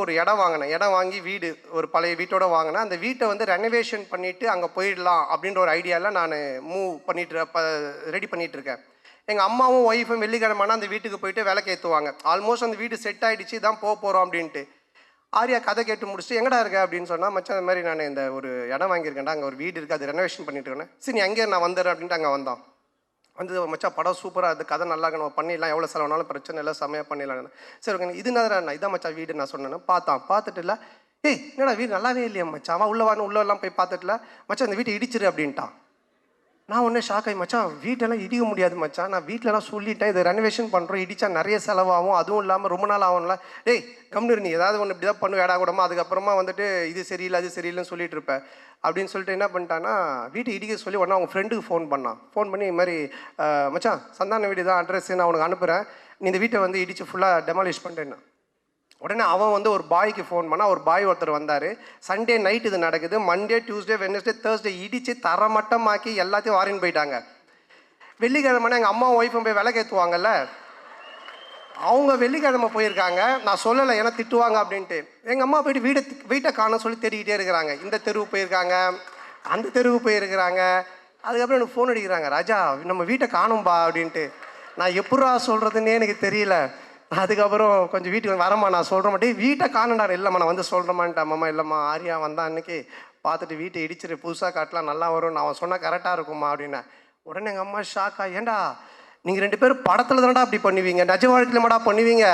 ஒரு இடம் வாங்கினேன். இடம் வாங்கி வீடு ஒரு பழைய வீட்டோட வாங்கினேன். அந்த வீட்டை வந்து ரெனோவேஷன் பண்ணிவிட்டு அங்கே போயிடலாம் அப்படின்ற ஒரு ஐடியாவில் நான் ரெடி பண்ணிகிட்ருக்கேன். எங்கள் அம்மாவும் ஒய்ஃபும் வெள்ளிக்கிழமைனா அந்த வீட்டுக்கு போயிட்டு விளக்கு ஏற்றுவாங்க. ஆல்மோஸ்ட் அந்த வீடு செட் ஆகிடுச்சு, தான் போகிறோம் அப்படின்ட்டு. ஆரியா கதை கேட்டு முடிச்சுட்டு எங்கடா இருக்க அப்படின்னு சொன்னால், மச்சான் அந்த மாதிரி நான் இந்த ஒரு இடம் வாங்கியிருக்கேன்டா, அங்கே ஒரு வீடு இருக்குது, அது ரெனோவேஷன் பண்ணிட்டு இருக்கேன். சரி நீ அங்கேயே நான் வந்துடுறேன் அப்படின்ட்டு அங்கே வந்தான். வந்து மச்சான் படம் சூப்பராக இருக்குது, கதை நல்லா நம்ம பண்ணிடலாம், எவ்வளோ செலவுனாலும் பிரச்சனை இல்லை, செம்மையாக பண்ணிடலாம். சரி ஓகே இது என்ன இதான் மச்சான் வீடு நான் சொன்னேன்னு பார்த்துட்டு இல்லை, ஏய் என்னடா வீடு நல்லாவே இல்லையா மச்சான், அவன் உள்ளெல்லாம் போய் பார்த்துட்டுல மச்சான் இந்த வீட்டை இடிச்சிரு அப்படின்ட்டான். நான் ஒன்றே ஷாக் ஆகி, மச்சான் வீட்டெல்லாம் இடிக்க முடியாது மச்சான், நான் வீட்டிலலாம் சொல்லிட்டேன், இதை ரெனோவேஷன் பண்ணுறோம், இடித்தா நிறைய செலவாகும், அதுவும் இல்லாமல் ரொம்ப நாள் ஆகும்ல. டேய் கம்னு நீ ஏதாவது ஒன்று இப்படி தான் பண்ணுவேன் ஏடா கூடமா, அதுக்கப்புறமா வந்துட்டு இது சரியில்லை அது சரியில்லைன்னு சொல்லிட்டு இருப்பேன் அப்படின்னு சொல்லிட்டு என்ன பண்ணிட்டான்னா, வீட்டை இடிக்க சொல்லி உடனே அவங்க ஃப்ரெண்டுக்கு ஃபோன் பண்ணி இது மாதிரி மச்சான் சந்தான வீடு தான் அட்ரஸ் நான் உனக்கு அனுப்புகிறேன், நீ இந்த வீட்டை வந்து இடித்து ஃபுல்லாக டெமாலிஷ் பண்ணிட்டேன்னா. உடனே அவன் வந்து ஒரு பாய்க்கு ஃபோன் பண்ணால், ஒரு பாய் ஒருத்தர் வந்தார். சண்டே நைட் இது நடக்குது, மண்டே டியூஸ்டே வெட்னஸ்டே தேர்ஸ்டே இடித்து தரமட்டமாக்கி எல்லாத்தையும் வாரின்னு போயிட்டாங்க. வெள்ளிக்கிழமை எங்கள் அம்மா ஒய்ஃபும் போய் விளக்கேற்றுவாங்கல்ல, அவங்க வெள்ளிக்கிழமை போயிருக்காங்க. நான் சொல்லலை ஏன்னா திட்டுவாங்க அப்படின்ட்டு. எங்கள் அம்மா போயிட்டு வீட்டை காண சொல்லி தேடிக்கிட்டே இருக்கிறாங்க. இந்த தெருவு போயிருக்காங்க, அந்த தெருவு போயிருக்கிறாங்க. அதுக்கப்புறம் எனக்கு ஃபோன் அடிக்கிறாங்க, ராஜா நம்ம வீட்டை காணும்பா அப்படின்ட்டு. நான் எப்படா சொல்கிறதுன்னே எனக்கு தெரியல. அதுக்கப்புறம் கொஞ்சம் வீட்டுக்கு வரமா நான் சொல்கிறேன் மாட்டேன், வீட்டை காணண்டா. இல்லைம்மா நான் வந்து சொல்கிறேம்மான்ட்டு. அம்மா இல்லைம்மா ஆரியா வந்தான் அன்றைக்கி, பார்த்துட்டு வீட்டை இடிச்சிட்டு புதுசாக காட்டலாம் நல்லா வரும், நான் அவன் சொன்னால் கரெக்டாக இருக்குமா அப்படின்னேன். உடனே எங்கள் அம்மா ஷாக்கா, ஏண்டா நீங்கள் 2 பேரும் படத்தில் தானடா அப்படி பண்ணுவீங்க, நிஜ வாழ்க்கையில் மாடா பண்ணுவீங்க,